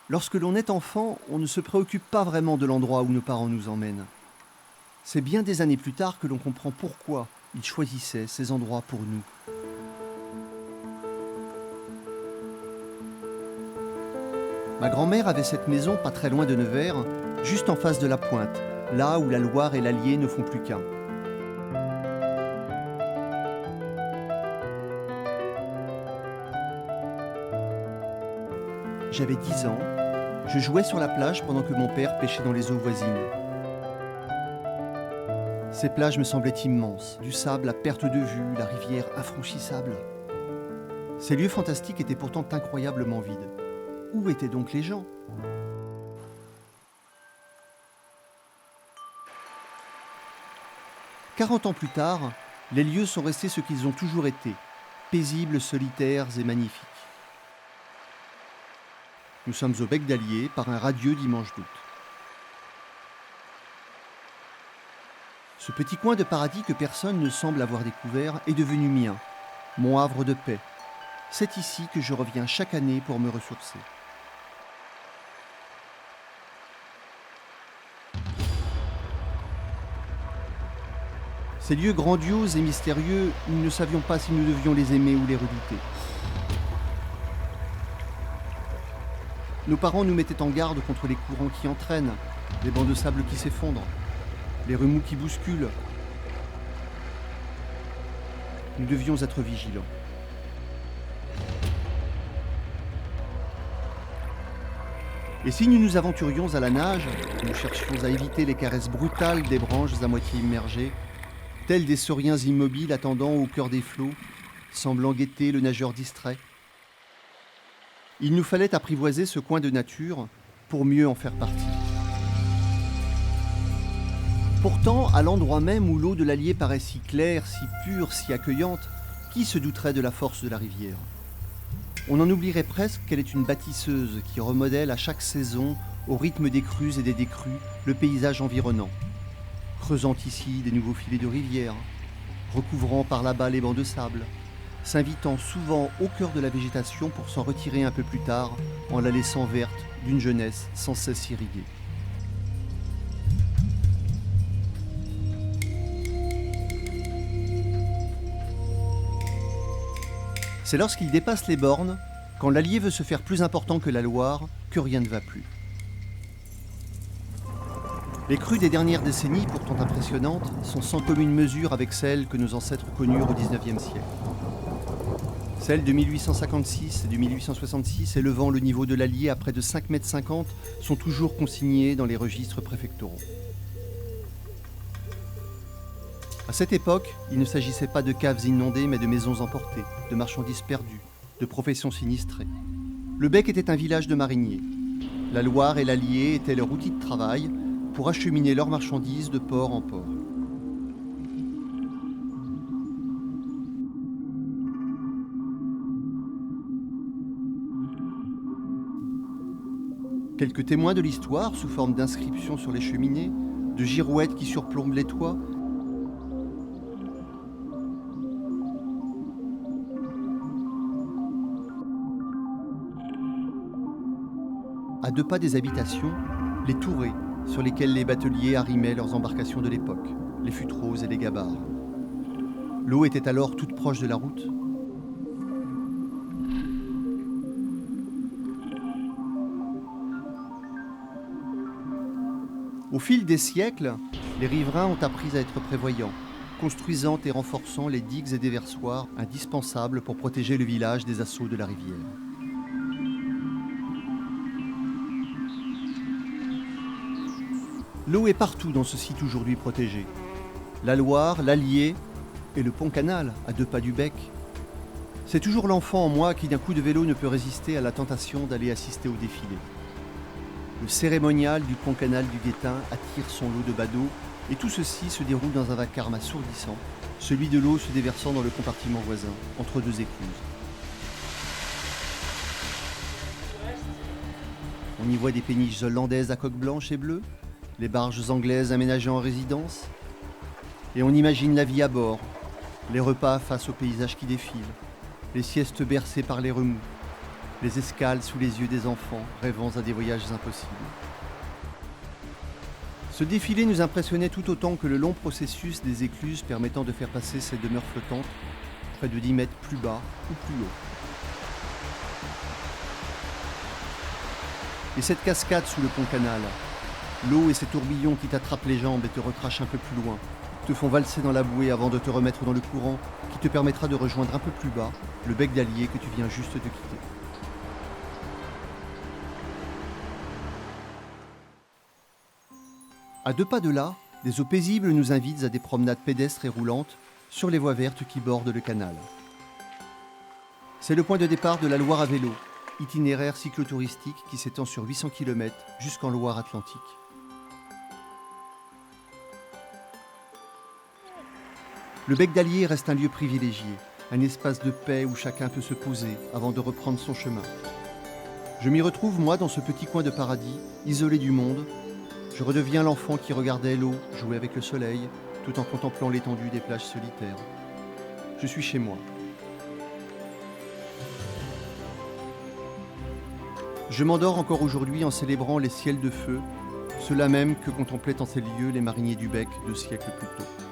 Lorsque l'on est enfant, on ne se préoccupe pas vraiment de l'endroit où nos parents nous emmènent. C'est bien des années plus tard que l'on comprend pourquoi ils choisissaient ces endroits pour nous. Ma grand-mère avait cette maison pas très loin de Nevers, juste en face de la Pointe, là où la Loire et l'Allier ne font plus qu'un. J'avais 10 ans, je jouais sur la plage pendant que mon père pêchait dans les eaux voisines. Ces plages me semblaient immenses, du sable à perte de vue, la rivière infranchissable. Ces lieux fantastiques étaient pourtant incroyablement vides. Où étaient donc les gens ? « 40 ans plus tard, les lieux sont restés ce qu'ils ont toujours été, paisibles, solitaires et magnifiques. Nous sommes au bec d'Allier par un radieux dimanche d'août. Ce petit coin de paradis que personne ne semble avoir découvert est devenu mien, mon havre de paix. C'est ici que je reviens chaque année pour me ressourcer. Ces lieux grandioses et mystérieux, nous ne savions pas si nous devions les aimer ou les redouter. Nos parents nous mettaient en garde contre les courants qui entraînent, les bancs de sable qui s'effondrent, les remous qui bousculent. Nous devions être vigilants. Et si nous nous aventurions à la nage, nous cherchions à éviter les caresses brutales des branches à moitié immergées, tels des sauriens immobiles attendant au cœur des flots, semblant guetter le nageur distrait. Il nous fallait apprivoiser ce coin de nature pour mieux en faire partie. Pourtant, à l'endroit même où l'eau de l'Allier paraît si claire, si pure, si accueillante, qui se douterait de la force de la rivière ? On en oublierait presque qu'elle est une bâtisseuse qui remodèle à chaque saison, au rythme des crues et des décrues, le paysage environnant, creusant ici des nouveaux filets de rivière, recouvrant par là-bas les bancs de sable, s'invitant souvent au cœur de la végétation pour s'en retirer un peu plus tard en la laissant verte d'une jeunesse sans cesse irriguée. C'est lorsqu'il dépasse les bornes, quand l'Allier veut se faire plus important que la Loire, que rien ne va plus. Les crues des dernières décennies, pourtant impressionnantes, sont sans commune mesure avec celles que nos ancêtres connurent au XIXe siècle. Celles de 1856 et de 1866, élevant le niveau de l'Allier à près de 5,50 m, sont toujours consignées dans les registres préfectoraux. À cette époque, il ne s'agissait pas de caves inondées, mais de maisons emportées, de marchandises perdues, de professions sinistrées. Le Bec était un village de mariniers. La Loire et l'Allier étaient leur outil de travail pour acheminer leurs marchandises de port en port. Quelques témoins de l'histoire, sous forme d'inscriptions sur les cheminées, de girouettes qui surplombent les toits, à 2 pas des habitations, les tourets sur lesquels les bateliers arrimaient leurs embarcations de l'époque, les futreaux et les gabarres. L'eau était alors toute proche de la route. Au fil des siècles, les riverains ont appris à être prévoyants, construisant et renforçant les digues et déversoirs indispensables pour protéger le village des assauts de la rivière. L'eau est partout dans ce site aujourd'hui protégé. La Loire, l'Allier et le pont-canal à 2 pas du Bec. C'est toujours l'enfant en moi qui d'un coup de vélo ne peut résister à la tentation d'aller assister au défilé. Le cérémonial du pont-canal du Guettin attire son lot de badauds et tout ceci se déroule dans un vacarme assourdissant, celui de l'eau se déversant dans le compartiment voisin, entre 2 écluses. On y voit des péniches hollandaises à coque blanche et bleue, les barges anglaises aménagées en résidence, et on imagine la vie à bord, les repas face aux paysages qui défilent, les siestes bercées par les remous. les escales sous les yeux des enfants, rêvant à des voyages impossibles. Ce défilé nous impressionnait tout autant que le long processus des écluses permettant de faire passer ces demeures flottantes près de 10 mètres plus bas ou plus haut. Et cette cascade sous le pont-canal, l'eau et ces tourbillons qui t'attrapent les jambes et te recrachent un peu plus loin, te font valser dans la bouée avant de te remettre dans le courant qui te permettra de rejoindre un peu plus bas le bec d'Allier que tu viens juste de quitter. À 2 pas de là, des eaux paisibles nous invitent à des promenades pédestres et roulantes sur les voies vertes qui bordent le canal. C'est le point de départ de la Loire à vélo, itinéraire cyclotouristique qui s'étend sur 800 km jusqu'en Loire-Atlantique. Le bec d'Allier reste un lieu privilégié, un espace de paix où chacun peut se poser avant de reprendre son chemin. Je m'y retrouve, moi, dans ce petit coin de paradis, isolé du monde. Je redeviens l'enfant qui regardait l'eau jouer avec le soleil, tout en contemplant l'étendue des plages solitaires. Je suis chez moi. Je m'endors encore aujourd'hui en célébrant les ciels de feu, ceux-là même que contemplaient en ces lieux les mariniers du bec 2 siècles plus tôt.